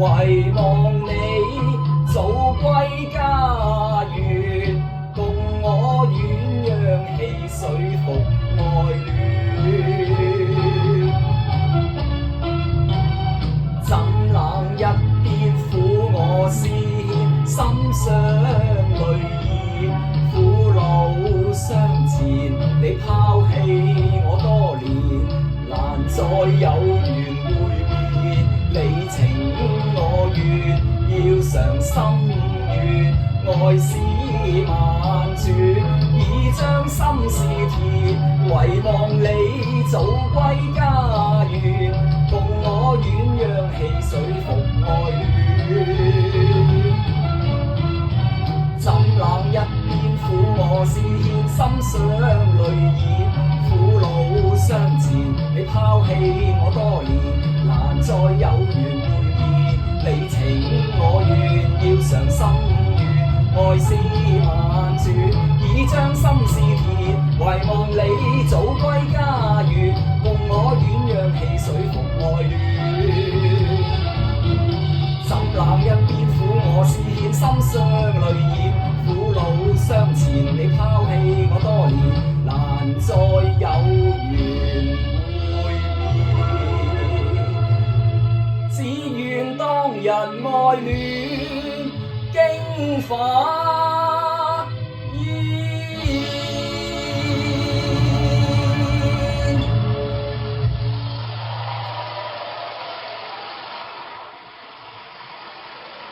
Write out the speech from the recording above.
遺忘你早歸家園，共我鸳鸯戲水復愛戀。怎冷一邊苦我思，心傷淚意，苦惱相纏。你拋棄我多年，難再有緣會面。你情我願，要常心願，愛思萬轉，已將心事填。遺忘你早歸家園，共我鸳鸯戲水復愛戀。怎冷一邊苦我思牽，心傷淚意，苦惱相纏。你拋棄我多年，難再有緣會面。你情我願，要常心願，愛思萬轉，已將心事填。遺忘你早歸家園，共我鸳鸯戲水復愛戀。怎冷一邊苦我思牽，心傷淚意，苦惱相纏。你拋棄我多年，難再有緣會面。只願當日愛戀經繁